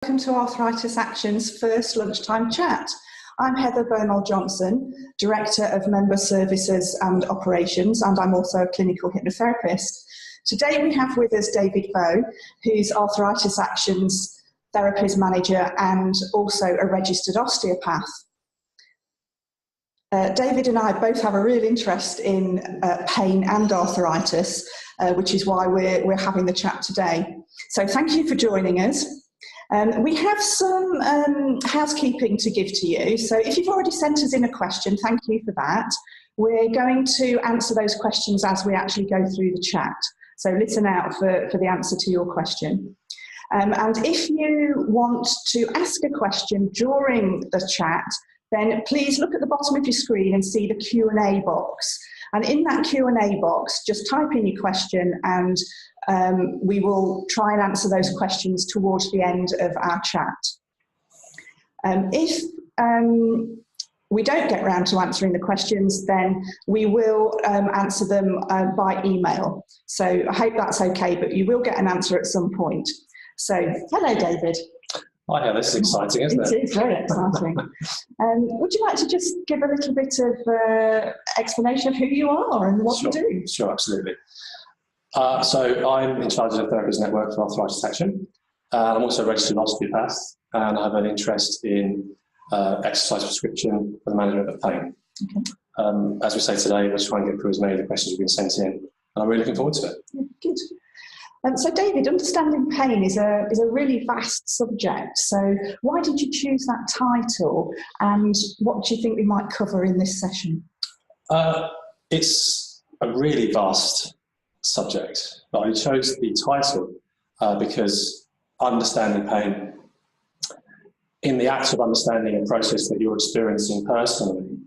Welcome to Arthritis Action's first lunchtime chat. I'm Heather Baumohl-Johnson, Director of Member Services and Operations, and I'm also a clinical hypnotherapist. Today we have with us David Vaux, who's Arthritis Action's Therapies Manager and also a registered osteopath. David and I both have a real interest in pain and arthritis, which is why we're having the chat today. So thank you for joining us. We have some housekeeping to give to you. So if you've already sent us in a question, thank you for that. We're going to answer those questions as we actually go through the chat. So listen out for the answer to your question. And if you want to ask a question during the chat, then please look at the bottom of your screen and see the Q&A box. And in that Q&A box, just type in your question and we will try and answer those questions towards the end of our chat. If we don't get round to answering the questions, then we will answer them by email. So I hope that's okay, but you will get an answer at some point. So, hello, David. Hi, yeah, this is exciting, isn't it? It is very exciting. Would you like to just give a little bit of explanation of who you are and what you do? Sure, absolutely. So I'm in charge of the Therapies Network for Arthritis Action. I'm also a registered osteopath, and I have an interest in exercise prescription for the management of pain. Okay. As we say today, we're trying to get through as many of the questions we've been sent in, and I'm really looking forward to it. Yeah, good. So David, understanding pain is a really vast subject. So why did you choose that title, and what do you think we might cover in this session? It's a really vast subject. I chose the title because understanding pain, in the act of understanding a process that you're experiencing personally,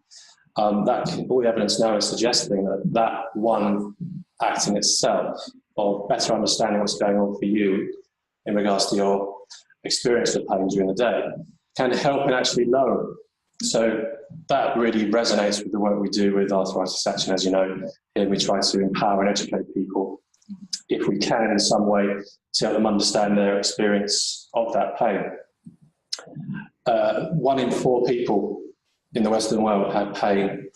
all the evidence now is suggesting that one act in itself of better understanding what's going on for you in regards to your experience of pain during the day can help in actually lower it. So that really resonates with the work we do with Arthritis Action. As you know, here we try to empower and educate people, if we can in some way, to help them understand their experience of that pain. 1 in 4 people in the Western world have pain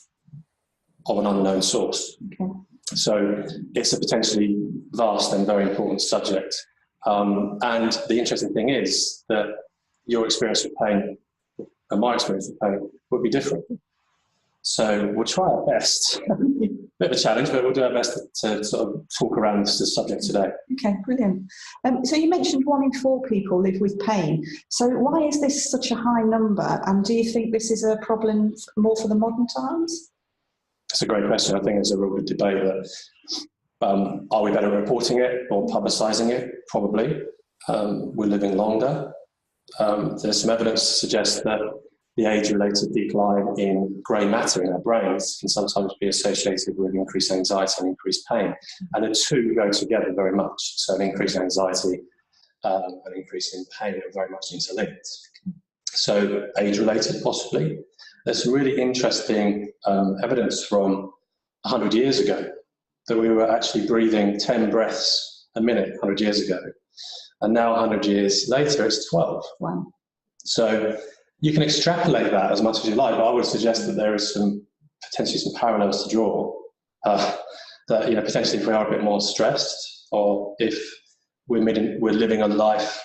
of an unknown source. Okay. So it's a potentially vast and very important subject. And the interesting thing is that your experience of pain and my experience of pain would be different. So we'll try our best. Bit of a challenge, but we'll do our best to sort of talk around this subject today. Okay, brilliant. So you mentioned 1 in 4 people live with pain. So why is this such a high number? And do you think this is a problem more for the modern times? It's a great question. I think there's a real good debate that are we better at reporting it or publicising it? Probably. We're living longer. There's some evidence to suggest that the age-related decline in grey matter in our brains can sometimes be associated with increased anxiety and increased pain. And the two go together very much. So an increase in anxiety, an increase in pain are very much interlinked. So age-related, possibly. There's some really interesting evidence from 100 years ago that we were actually breathing 10 breaths a minute 100 years ago. And now 100 years later, it's 12. Wow. So you can extrapolate that as much as you like, but I would suggest that there is potentially some parallels to draw. That potentially if we are a bit more stressed, or if we're living a life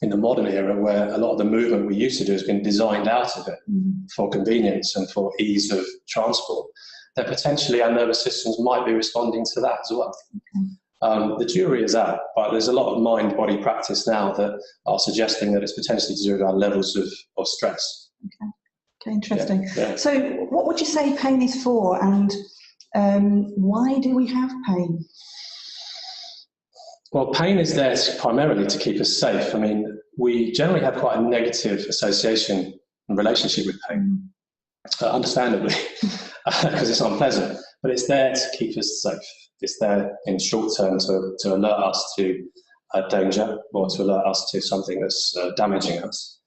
in the modern era where a lot of the movement we used to do has been designed out of it for convenience and for ease of transport, then potentially our nervous systems might be responding to that as well. Okay. The jury is out, but there's a lot of mind-body practice now that are suggesting that it's potentially to do with our levels of stress. Okay, interesting. Yeah. So what would you say pain is for, and why do we have pain? Well, pain is there primarily to keep us safe. I mean, we generally have quite a negative association and relationship with pain, understandably, because it's unpleasant, but it's there to keep us safe. It's there in short term to alert us to danger, or to alert us to something that's damaging us.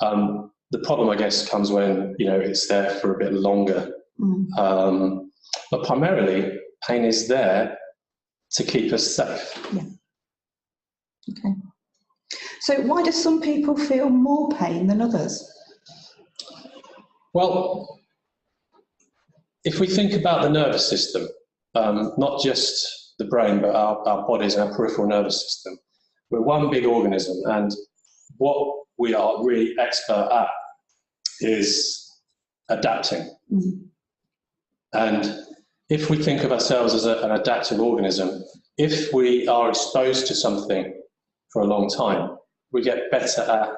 The problem, I guess, comes when it's there for a bit longer. But primarily, pain is there to keep us safe. Yeah. Okay. So why do some people feel more pain than others? Well, if we think about the nervous system, not just the brain, but our bodies and our peripheral nervous system, we're one big organism, and what we are really expert at is adapting. Mm-hmm. And if we think of ourselves as an adaptive organism, if we are exposed to something for a long time, we get better at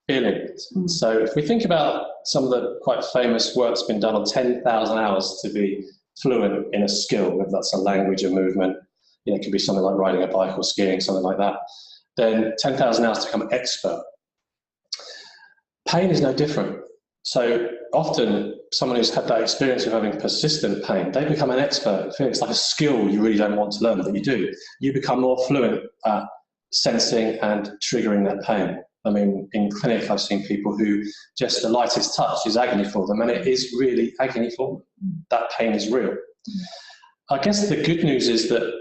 feeling it. Mm. So if we think about some of the quite famous work that's been done on 10,000 hours to be fluent in a skill, whether that's a language or movement, it could be something like riding a bike or skiing, something like that, then 10,000 hours to become expert. Pain is no different. So often someone who's had that experience of having persistent pain, they become an expert. It's like a skill you really don't want to learn, but you do. You become more fluent at sensing and triggering that pain. I mean, in clinic, I've seen people who just the lightest touch is agony for them, and it is really agony for them. That pain is real. I guess the good news is that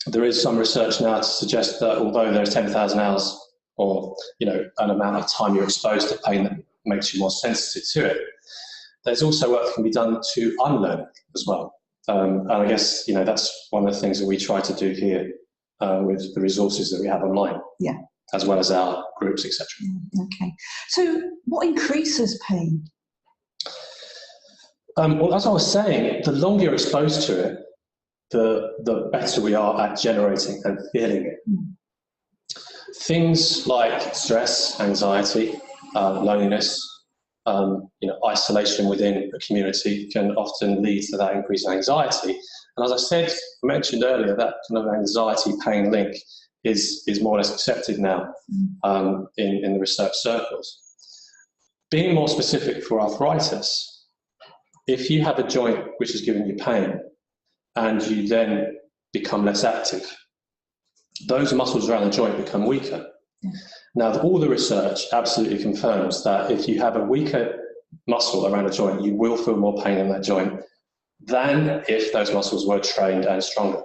there is some research now to suggest that although there's 10,000 hours or, an amount of time you're exposed to pain that makes you more sensitive to it, there's also work that can be done to unlearn as well. And I guess, that's one of the things that we try to do here with the resources that we have online. Yeah. As well as our groups, etc. Okay. So what increases pain? Well, as I was saying, the longer you're exposed to it, the better we are at generating and feeling it. Things like stress, anxiety, loneliness, isolation within a community can often lead to that increased anxiety. And as I mentioned earlier, that kind of anxiety-pain link is more or less accepted now in the research circles. Being more specific for arthritis, if you have a joint which is giving you pain and you then become less active, those muscles around the joint become weaker. Yeah. Now, all the research absolutely confirms that if you have a weaker muscle around a joint, you will feel more pain in that joint than if those muscles were trained and stronger.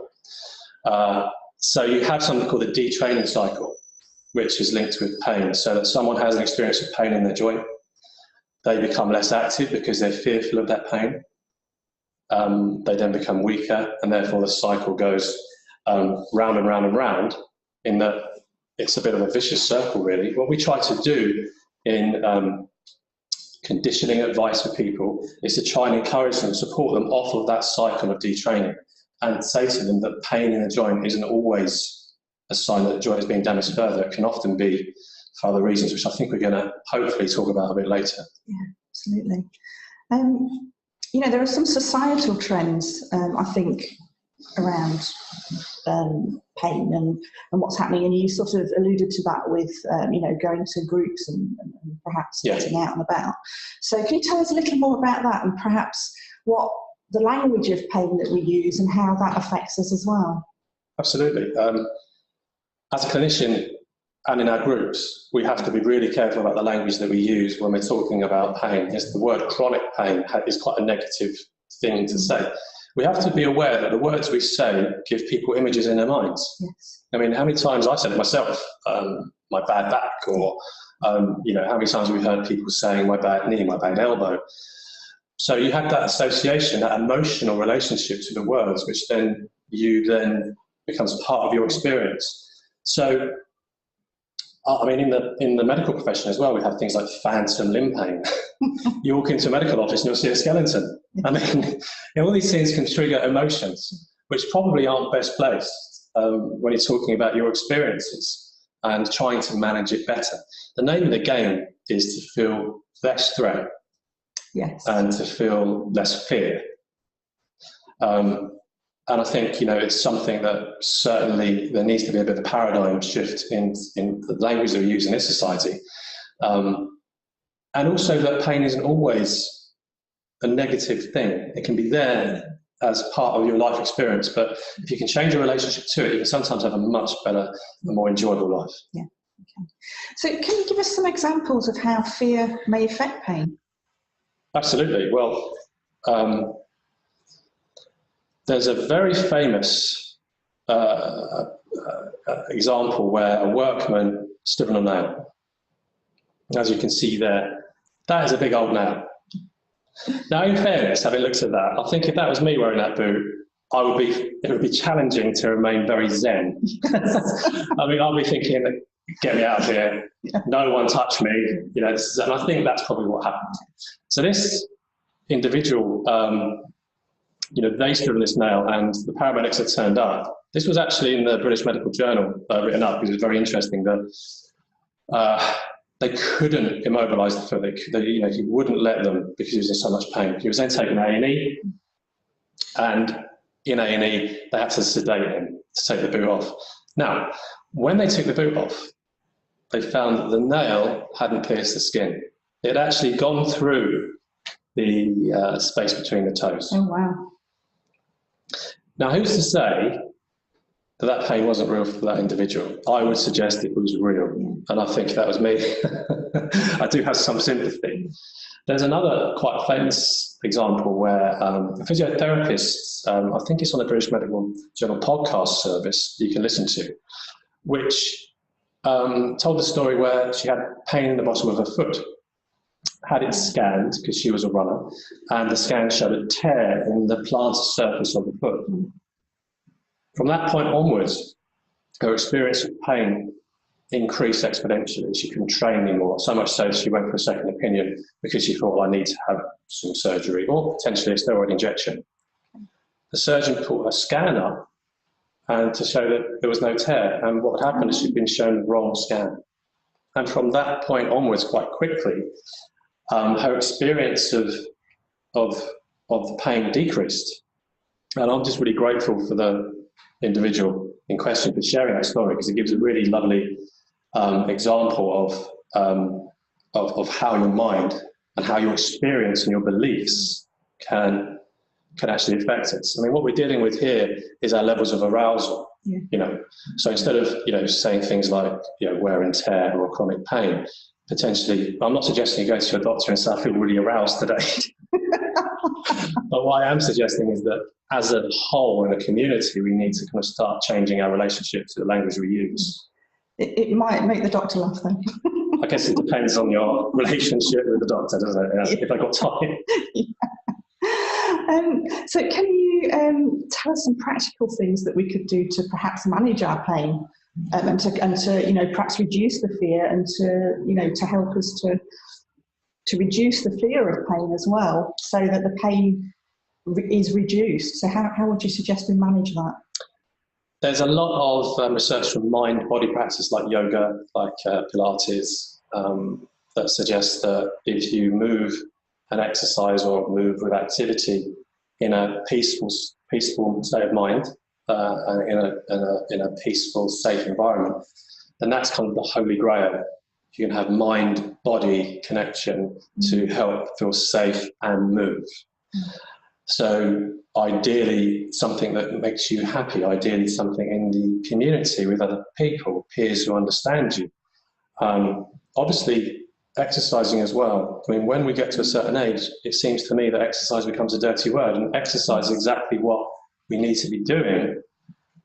So you have something called the detraining cycle, which is linked with pain. So that someone has an experience of pain in their joint, they become less active because they're fearful of that pain. They then become weaker, and therefore the cycle goes round and round and round, in that it's a bit of a vicious circle, really. What we try to do in conditioning advice for people is to try and encourage them, support them off of that cycle of detraining, and say to them that pain in the joint isn't always a sign that the joint is being damaged further. It can often be for other reasons, which I think we're going to hopefully talk about a bit later. Yeah, absolutely. There are some societal trends, I think, around pain and what's happening, and you sort of alluded to that with, going to groups and perhaps getting out and about. So can you tell us a little more about that, and perhaps what the language of pain that we use and how that affects us as well? Absolutely. As a clinician and in our groups, we have to be really careful about the language that we use when we're talking about pain. Yes, the word chronic pain is quite a negative thing to say. We have to be aware that the words we say give people images in their minds. Yes. I mean, how many times I said it myself, my bad back, or, how many times have we heard people saying my bad knee, my bad elbow. So you have that association, that emotional relationship to the words, which then becomes part of your experience. So, I mean, in the medical profession as well, we have things like phantom limb pain. You walk into a medical office and you'll see a skeleton. I mean, all these things can trigger emotions, which probably aren't best placed when you're talking about your experiences and trying to manage it better. The name of the game is to feel less threat. Yes. And to feel less fear. And I think, it's something that certainly there needs to be a bit of a paradigm shift in the language that we use in this society. And also that pain isn't always a negative thing. It can be there as part of your life experience, but if you can change your relationship to it, you can sometimes have a much better and more enjoyable life. Yeah. Okay. So can you give us some examples of how fear may affect pain? Absolutely. Well, there's a very famous example where a workman stood on a nail. As you can see there, that is a big old nail. Now, in fairness, having looked at that, I think if that was me wearing that boot, it would be challenging to remain very zen. I mean, I'll be thinking, get me out of here, no one touch me, you know, and I think that's probably what happened. So this individual, you know, they stood on this nail and the paramedics had turned up. This was actually in the British Medical Journal written up, because it was very interesting that they couldn't immobilise the foot. You know, he wouldn't let them because he was in so much pain. He was then taken to A&E, and in A&E they had to sedate him to take the boot off. Now, when they took the boot off, they found that the nail hadn't pierced the skin. It had actually gone through the space between the toes. Oh, wow. Now, who's to say that that pain wasn't real for that individual? I would suggest it was real, and I think that was me. I do have some sympathy. There's another quite famous example where a physiotherapist, I think it's on the British Medical Journal podcast service you can listen to, which told the story where she had pain in the bottom of her foot, had it scanned because she was a runner, and the scan showed a tear in the plantar surface of the foot. From that point onwards, her experience of pain increased exponentially. She couldn't train anymore, so much so that she went for a second opinion because she thought, well, I need to have some surgery or potentially a steroid injection. The surgeon pulled a scan up and to show that there was no tear, and what had happened is she'd been shown the wrong scan. And from that point onwards, quite quickly, her experience of the pain decreased. And I'm just really grateful for the individual in question for sharing that story, because it gives a really lovely example of how your mind and how your experience and your beliefs can actually affect us. I mean, what we're dealing with here is our levels of arousal. You know, so instead of, you know, saying things like, you know, wear and tear or chronic pain, potentially, I'm not suggesting you go to your doctor and say, I feel really aroused today. But what I am suggesting is that as a whole in a community, we need to kind of start changing our relationship to the language we use. It might make the doctor laugh though. I guess it depends on your relationship with the doctor, doesn't it? Yeah. If I got time. So can you tell us some practical things that we could do to perhaps manage our pain, and to you know, perhaps reduce the fear, and to, you know, to help us to reduce the fear of pain as well, so that the pain is reduced? So how would you suggest we manage that? There's a lot of research from mind-body practice like yoga, like Pilates, that suggests that if you move and exercise or move with activity in a peaceful state of mind, in a peaceful, safe environment, then that's kind of the holy grail. You can have mind-body connection to help feel safe and move. So ideally, something that makes you happy, ideally something in the community with other people, peers who understand you. Obviously, exercising as well. I mean, when we get to a certain age, it seems to me that exercise becomes a dirty word, and exercise is exactly what we need to be doing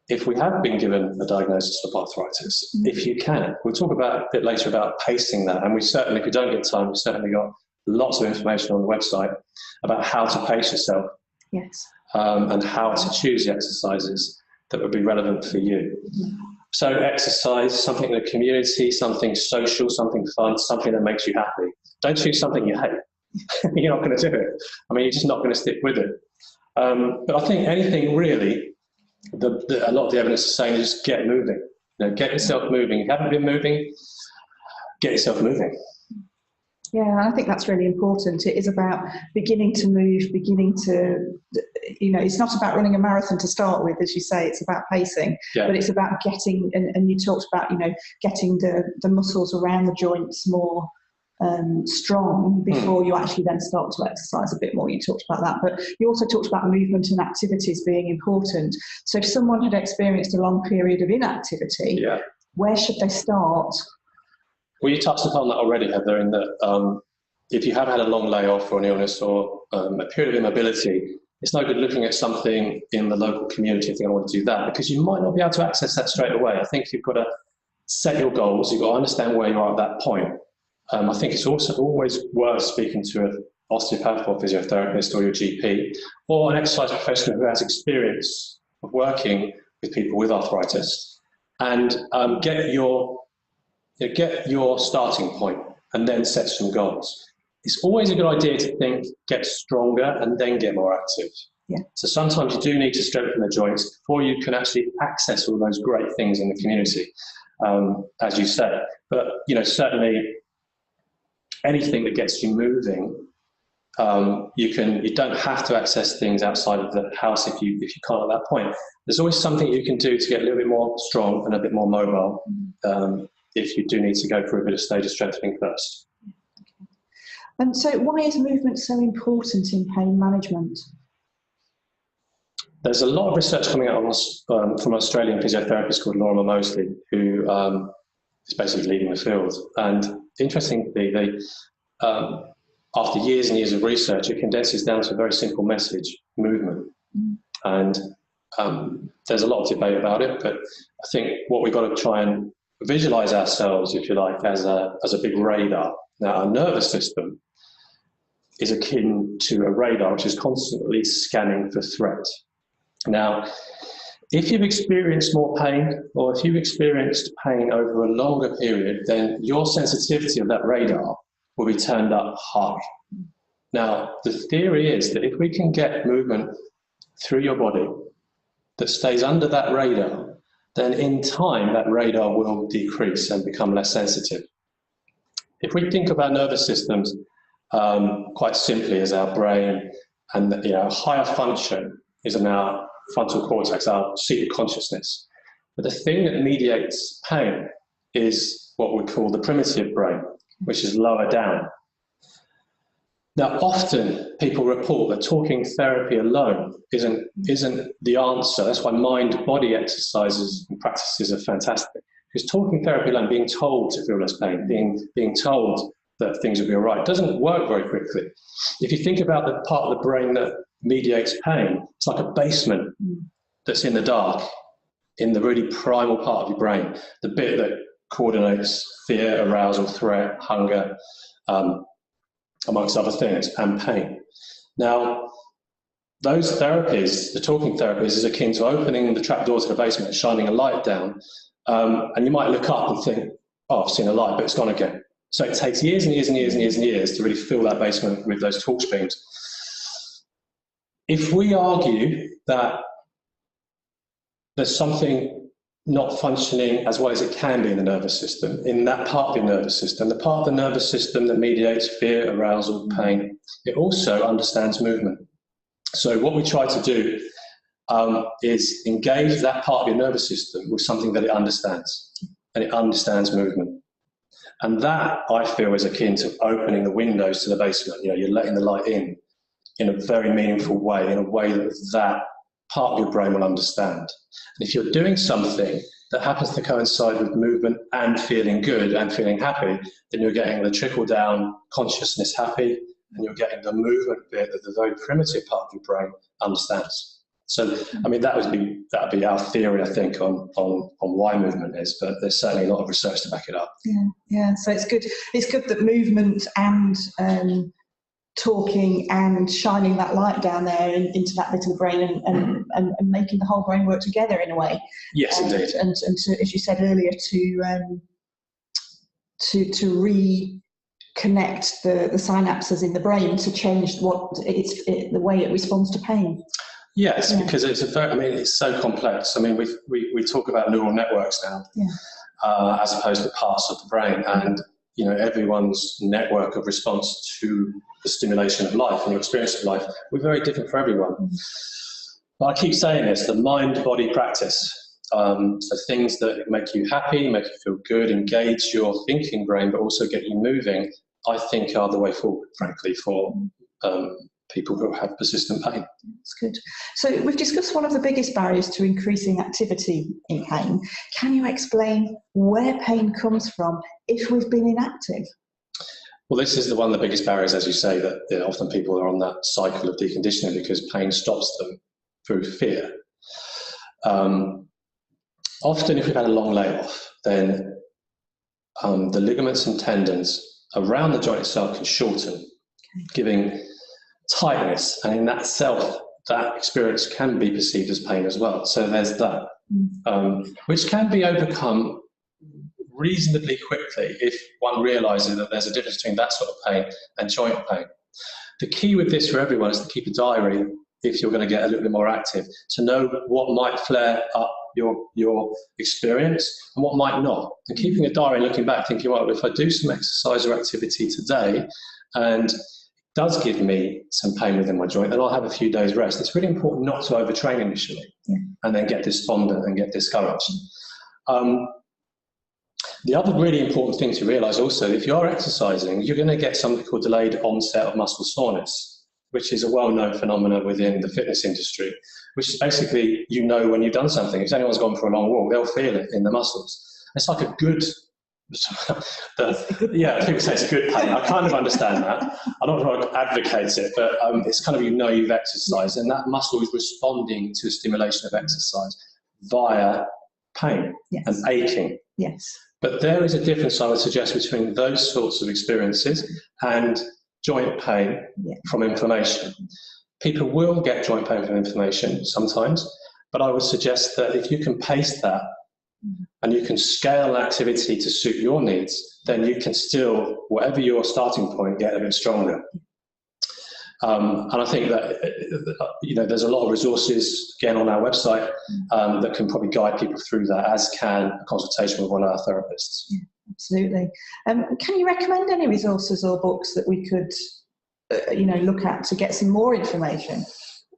if we have been given a diagnosis of arthritis, if you can. We'll talk about a bit later about pacing that, and we certainly, if we don't get time, we've certainly got lots of information on the website about how to pace yourself. Yes. And how to choose the exercises that would be relevant for you. So exercise, something in the community, something social, something fun, something that makes you happy. Don't choose something you hate. You're not going to do it. I mean, you're just not going to stick with it. But I think anything really, a lot of the evidence is saying is just get moving. You know, get yourself moving. If you haven't been moving, get yourself moving. Yeah, I think that's really important. It is about beginning to move, beginning to, you know, it's not about running a marathon to start with, as you say, it's about pacing, but it's about getting, and you talked about, you know, getting the muscles around the joints more strong before you actually then start to exercise a bit more. You talked about that, but you also talked about movement and activities being important. So if someone had experienced a long period of inactivity, where should they start? Well, you touched upon that already, Heather, in that if you have had a long layoff or an illness or a period of immobility, it's no good looking at something in the local community and thinking, I want to do that, because you might not be able to access that straight away. I think you've got to set your goals. You've got to understand where you are at that point. I think it's also always worth speaking to an osteopath or physiotherapist or your GP or an exercise professional who has experience of working with people with arthritis, and get your starting point and then set some goals. It's always a good idea to think, get stronger and then get more active. Yeah. So sometimes you do need to strengthen the joints before you can actually access all those great things in the community, as you say. But certainly anything that gets you moving, you don't have to access things outside of the house if you can't at that point. There's always something you can do to get a little bit more strong and a bit more mobile, if you do need to go for a bit of stage of strengthening first. And so why is movement so important in pain management? There's a lot of research coming out on this, from an Australian physiotherapist called Laura Mosley, who is basically leading the field. And interestingly, they after years and years of research, it condenses down to a very simple message: movement. And there's a lot of debate about it, but I think what we've got to try and visualize ourselves, if you like, as a big radar. Now, our nervous system is akin to a radar which is constantly scanning for threat. Now, if you've experienced more pain, or if you've experienced pain over a longer period, then your sensitivity of that radar will be turned up high. Now, the theory is that if we can get movement through your body that stays under that radar, then in time that radar will decrease and become less sensitive. If we think of our nervous systems quite simply as our brain, and higher function is in our frontal cortex, our seat of consciousness. But the thing that mediates pain is what we call the primitive brain, which is lower down. Now, often people report that talking therapy alone isn't the answer. That's why mind-body exercises and practices are fantastic. Because talking therapy alone, being told to feel less pain, being told that things will be all right, doesn't work very quickly. If you think about the part of the brain that mediates pain, it's like a basement that's in the dark, in the really primal part of your brain, the bit that coordinates fear, arousal, threat, hunger, amongst other things, and pain. Now, those therapies, the talking therapies, is akin to opening the trapdoor to the basement and shining a light down, and you might look up and think, oh, I've seen a light, but it's gone again. So it takes years and years and years and years and years to really fill that basement with those torch beams. If we argue that there's something not functioning as well as it can be in the nervous system, in that part of your nervous system, the part of the nervous system that mediates fear, arousal, pain, it also understands movement. So what we try to do is engage that part of your nervous system with something that it understands, and it understands movement. And that, I feel, is akin to opening the windows to the basement. You're letting the light in a very meaningful way, in a way that part of your brain will understand. And if you're doing something that happens to coincide with movement and feeling good and feeling happy, then you're getting the trickle-down consciousness happy, and you're getting the movement bit that the very primitive part of your brain understands. So, I mean, that would be our theory, I think, on why movement is, but there's certainly a lot of research to back it up. Yeah. So it's good. It's good that movement and talking and shining that light down there into that bit of the brain and making the whole brain work together in a way. Yes, indeed. And to, as you said earlier, to reconnect the synapses in the brain to change the way it responds to pain. Yes, because it's so complex. I mean, we talk about neural networks now, as opposed to parts of the brain, and everyone's network of response to the stimulation of life and your experience of life, we're very different for everyone. But I keep saying this: the mind-body practice. So things that make you happy, make you feel good, engage your thinking brain, but also get you moving, I think are the way forward, frankly, for people who have persistent pain. That's good. So we've discussed one of the biggest barriers to increasing activity in pain. Can you explain where pain comes from if we've been inactive? Well, this is one of the biggest barriers, as you say, that often people are on that cycle of deconditioning because pain stops them through fear. Often if we've had a long layoff, then the ligaments and tendons around the joint itself can shorten, giving tightness, and in that itself, that experience can be perceived as pain as well. So there's that, which can be overcome reasonably quickly if one realises that there's a difference between that sort of pain and joint pain. The key with this for everyone is to keep a diary if you're going to get a little bit more active, to know what might flare up your experience and what might not. And keeping a diary and looking back, thinking, well, if I do some exercise or activity today and it does give me some pain within my joint, then I'll have a few days rest. It's really important not to overtrain initially and then get despondent and get discouraged. The other really important thing to realise also, if you are exercising, you're going to get something called delayed onset of muscle soreness, which is a well-known phenomenon within the fitness industry, which is basically, you know, when you've done something. If anyone's gone for a long walk, they'll feel it in the muscles. It's like a good, yeah, people say it's good pain. I kind of understand that. I'm not trying to advocate it, but it's kind of, you know, you've exercised, and that muscle is responding to a stimulation of exercise via pain and aching. Yes. But there is a difference, I would suggest, between those sorts of experiences and joint pain from inflammation. People will get joint pain from inflammation sometimes, but I would suggest that if you can pace that and you can scale activity to suit your needs, then you can still, whatever your starting point, get a bit stronger. And I think that, you know, there's a lot of resources, again, on our website that can probably guide people through that, as can a consultation with one of our therapists. Yeah, absolutely. Can you recommend any resources or books that we could, you know, look at to get some more information?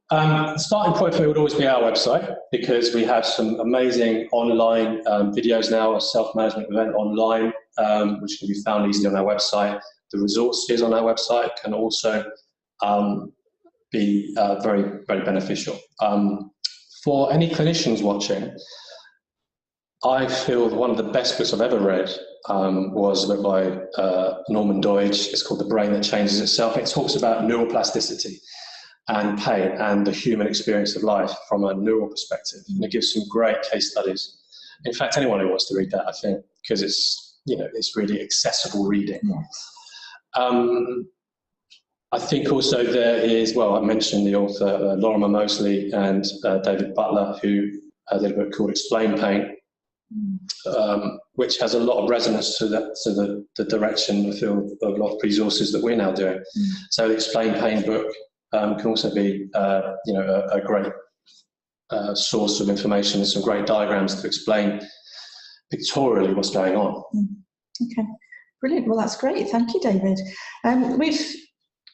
The starting point for me would always be our website, because we have some amazing online videos now, a self-management event online, which can be found easily on our website. The resources on our website can also be very, very beneficial. For any clinicians watching, I feel that one of the best books I've ever read was a book by Norman Doidge. It's called The Brain That Changes Itself. It talks about neuroplasticity and pain and the human experience of life from a neural perspective. And it gives some great case studies. In fact, anyone who wants to read that, I think, because it's, you know, it's really accessible reading. Yes. I think also there is, well, I mentioned the author Lorimer Moseley and David Butler, who did a book called Explain Pain, which has a lot of resonance to the direction, I feel, of a lot of resources that we're now doing. So the Explain Pain book can also be, you know, a great source of information and some great diagrams to explain pictorially what's going on. Okay, brilliant. Well, that's great. Thank you, David. We've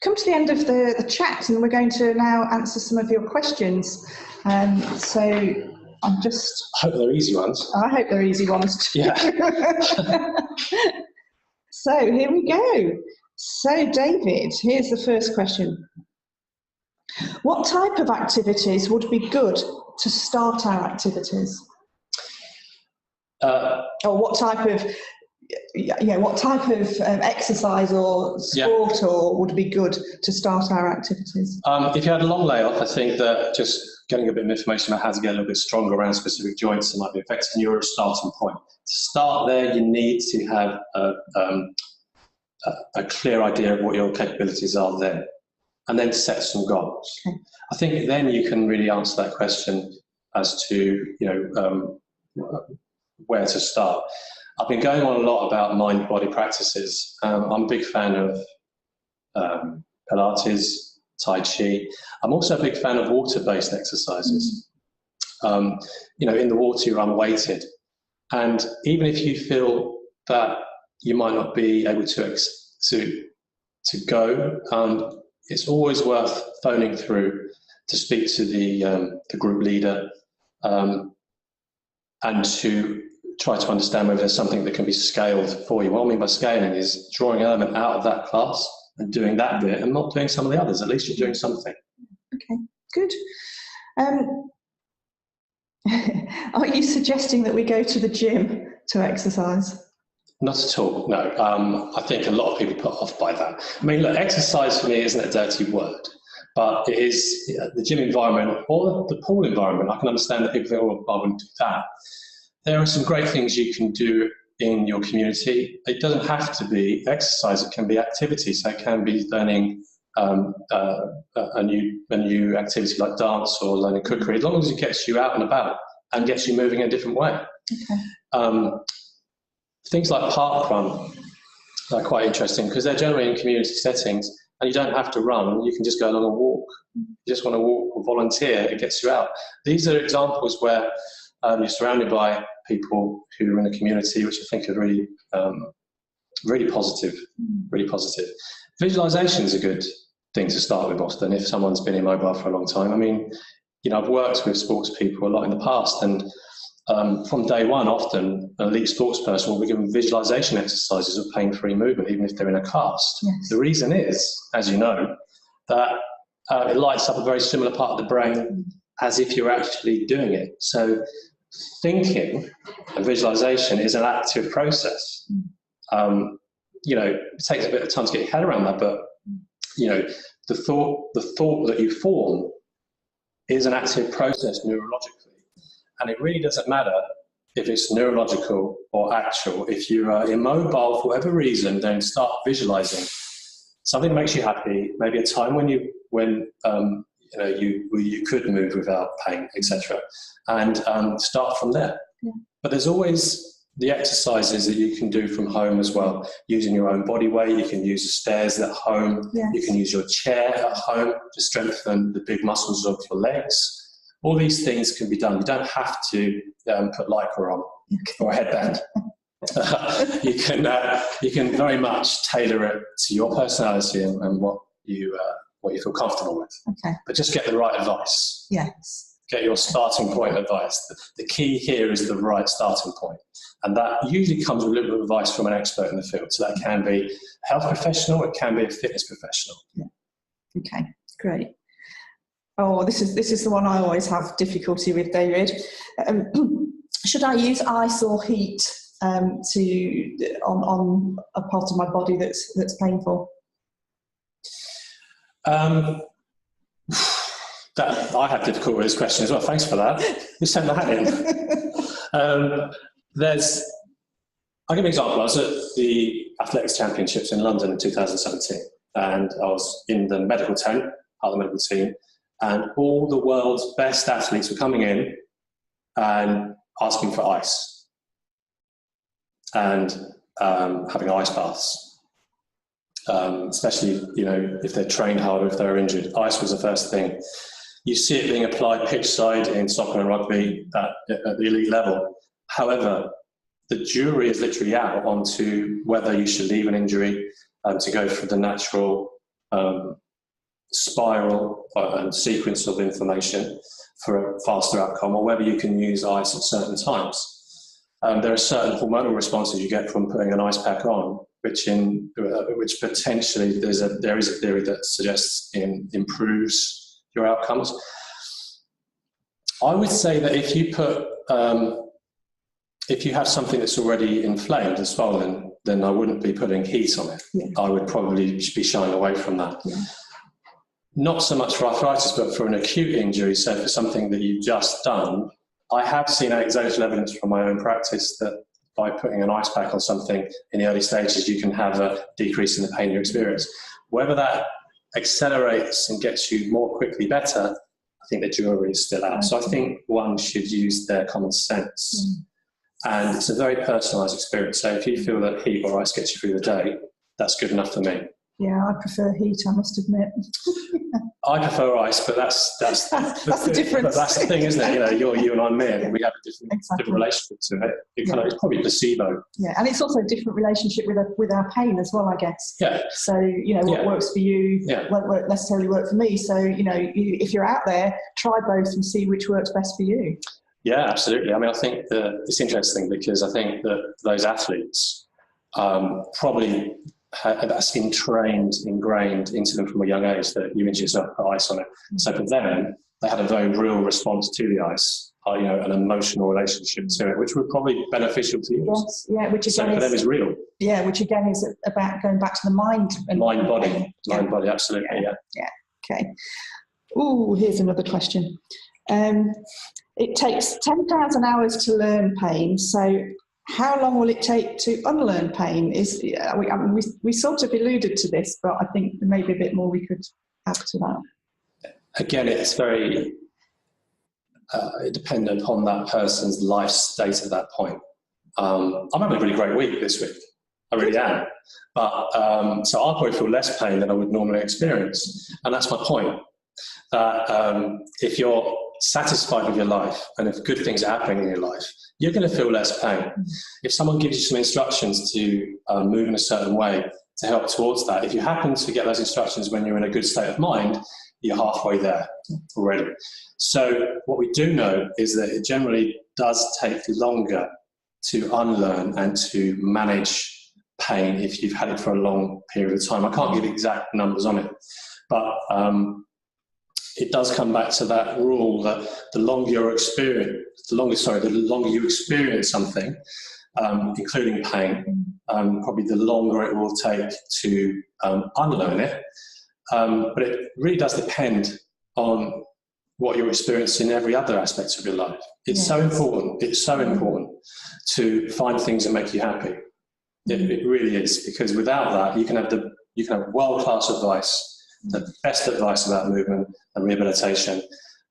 come to the end of the chat, and we're going to now answer some of your questions. So I'm just... I hope they're easy ones. I hope they're easy ones too. Yeah. So here we go. So David, here's the first question. What type of activities would be good to start our activities? Or what type of... Yeah, what type of exercise or sport or would be good to start our activities? If you had a long layoff, I think that just getting a bit of information about how to get a little bit stronger around specific joints that might be affected, and you're a starting point. To start there, you need to have a clear idea of what your capabilities are then, and then set some goals. Okay. I think then you can really answer that question as to, you know, where to start. I've been going on a lot about mind-body practices. I'm a big fan of Pilates, Tai Chi. I'm also a big fan of water-based exercises. You know, in the water you're unweighted. And even if you feel that you might not be able to go, it's always worth phoning through to speak to the group leader and to try to understand whether there's something that can be scaled for you. What I mean by scaling is drawing an element out of that class and doing that bit and not doing some of the others. At least you're doing something. Okay, good. Are you suggesting that we go to the gym to exercise? Not at all, no. I think a lot of people put off by that. I mean, look, exercise for me isn't a dirty word, but it is the gym environment or the pool environment. I can understand that people think, oh, I wouldn't do that. There are some great things you can do in your community. It doesn't have to be exercise, it can be activity. So it can be learning a new activity like dance or learning cookery, as long as it gets you out and about and gets you moving in a different way. Okay. Things like park run are quite interesting because they're generally in community settings and you don't have to run, you can just go along and walk. You just want to walk or volunteer, it gets you out. These are examples where you're surrounded by people who are in a community, which I think are really, really positive, really positive. Visualization is a good thing to start with often if someone's been immobile for a long time. I mean, you know, I've worked with sports people a lot in the past, and from day one, often an elite sports person will be given visualization exercises of pain-free movement, even if they're in a cast. Yes. The reason is, as you know, that it lights up a very similar part of the brain as if you're actually doing it. So thinking and visualization is an active process. You know, it takes a bit of time to get your head around that, but you know, the thought that you form is an active process neurologically. And it really doesn't matter if it's neurological or actual. If you are immobile for whatever reason, then start visualizing something that makes you happy, maybe a time when you could move without pain, etc. And start from there. Yeah. But there's always the exercises that you can do from home as well, using your own body weight. You can use the stairs at home. Yes. You can use your chair at home to strengthen the big muscles of your legs. All these things can be done. You don't have to put Lycra on or a headband. You can very much tailor it to your personality and what you feel comfortable with. Okay. But just get the right advice. Yes. Get your starting point advice. The key here is the right starting point. And that usually comes with a little bit of advice from an expert in the field. So that can be a health professional, it can be a fitness professional. Yeah. Okay, great. Oh, this is the one I always have difficulty with, David. Should I use ice or heat on a part of my body that's painful? I have difficulty with this question as well. Thanks for that. You sent that in. I'll give an example. I was at the Athletics Championships in London in 2017, and I was in the medical tent, part of the medical team, and all the world's best athletes were coming in and asking for ice and having ice baths. Especially, you know, if they're trained hard or if they're injured. Ice was the first thing. You see it being applied pitchside in soccer and rugby at the elite level. However, the jury is literally out onto whether you should leave an injury to go through the natural spiral and sequence of inflammation for a faster outcome, or whether you can use ice at certain times. There are certain hormonal responses you get from putting an ice pack on, which potentially there is a theory that suggests improves your outcomes. I would say that if you have something that's already inflamed and swollen, then I wouldn't be putting heat on it. Yeah. I would probably be shying away from that. Yeah. Not so much for arthritis, but for an acute injury, so for something that you've just done, I have seen anecdotal evidence from my own practice that by putting an ice pack on something in the early stages, you can have a decrease in the pain you experience. Whether that accelerates and gets you more quickly better, I think the jury is still out. So I think one should use their common sense. And it's a very personalised experience. So if you feel that heat or ice gets you through the day, that's good enough for me. Yeah, I prefer heat, I must admit. I prefer ice, but that's the difference. But that's the thing, isn't it? You know, you and I, me, and we have a different relationship to it. It's probably placebo. Yeah, and it's also a different relationship with our pain as well, I guess. Yeah. So, you know, what works for you won't necessarily work for me. So, you know, if you're out there, try both and see which works best for you. Yeah, absolutely. I mean, I think it's interesting because I think that those athletes probably that's ingrained into them from a young age that you injure yourself, put ice on it. So for them, they had a very real response to the ice, you know, an emotional relationship to it, which was probably beneficial to you. Yes, yeah, which again for them is real. Yeah, which again is about going back to the mind. Mind body, absolutely, yeah. Okay. Ooh, here's another question. It takes 10,000 hours to learn pain, so how long will it take to unlearn pain? We sort of alluded to this, but I think there may be a bit more we could add to that. Again, it's very dependent upon that person's life state at that point. I'm having a really great week this week. I really am. But so I'll probably feel less pain than I would normally experience. And that's my point. That if you're satisfied with your life and if good things are happening in your life, you're going to feel less pain. If someone gives you some instructions to move in a certain way to help towards that, if you happen to get those instructions when you're in a good state of mind, you're halfway there already. So what we do know is that it generally does take longer to unlearn and to manage pain if you've had it for a long period of time. I can't give exact numbers on it, but it does come back to that rule that the longer you experience something, including pain, probably the longer it will take to unlearn it. But it really does depend on what you're experiencing in every other aspect of your life. It's so important. It's so important to find things that make you happy. It really is, because without that, you can have world-class advice, the best advice about movement and rehabilitation,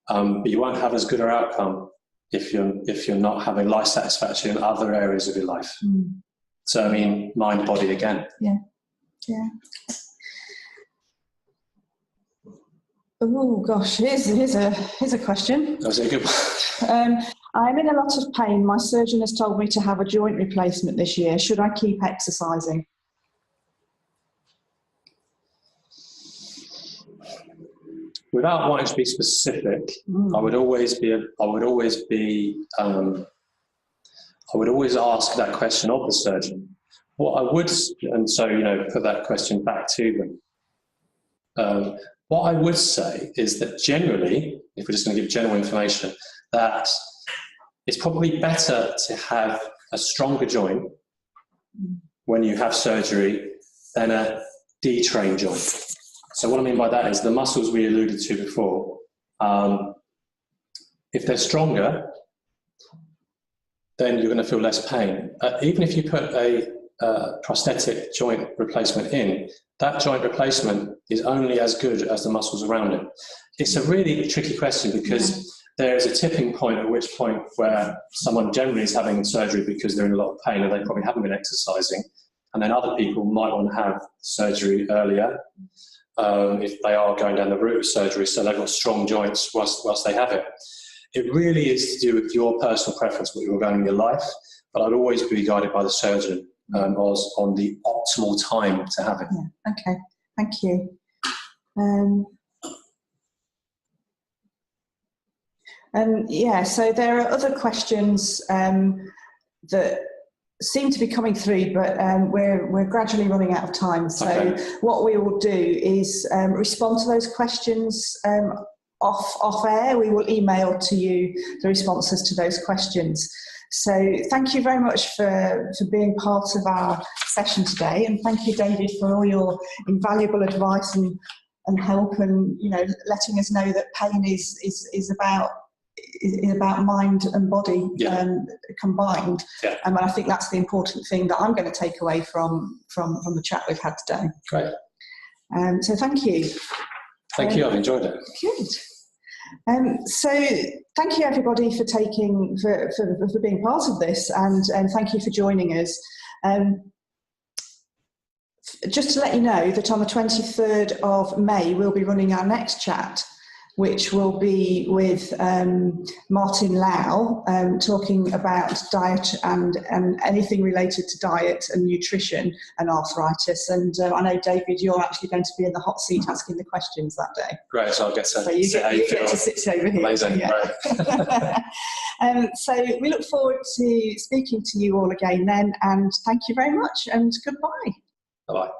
but you won't have as good an outcome if you're not having life satisfaction in other areas of your life. So I mean, mind, body again. Yeah. Oh gosh, here's a question. That was a good one. I'm in a lot of pain. My surgeon has told me to have a joint replacement this year. Should I keep exercising? Without wanting to be specific, I would always ask that question of the surgeon. What I would, and so put that question back to them. What I would say is that generally, if we're just going to give general information, that it's probably better to have a stronger joint when you have surgery than a detrained joint. So what I mean by that is the muscles we alluded to before, if they're stronger, then you're going to feel less pain. Even if you put a prosthetic joint replacement in, that joint replacement is only as good as the muscles around it. It's a really tricky question because there is a tipping point at which point where someone generally is having surgery because they're in a lot of pain and they probably haven't been exercising, and then other people might want to have surgery earlier if they are going down the route of surgery, so they've got strong joints whilst they have it. It really is to do with your personal preference, what you're going in your life, but I'd always be guided by the surgeon on the optimal time to have it. Yeah. Okay, thank you. So there are other questions that seem to be coming through, but we're gradually running out of time. So what we will do is respond to those questions off air. We will email to you the responses to those questions. So thank you very much for being part of our session today, and thank you, David, for all your invaluable advice and help, and letting us know that pain is about mind and body combined. And I think that's the important thing that I'm going to take away from the chat we've had today. Great. So thank you. Thank you. I've enjoyed it. Good. So thank you everybody for being part of this, and thank you for joining us. Just to let you know that on the 23rd of May we'll be running our next chat, which will be with Martin Lau, talking about diet and anything related to diet and nutrition and arthritis. And I know, David, you're actually going to be in the hot seat asking the questions that day. Great, so I'll get to get to sit over here. Amazing, right. So we look forward to speaking to you all again then, and thank you very much, and goodbye. Bye-bye.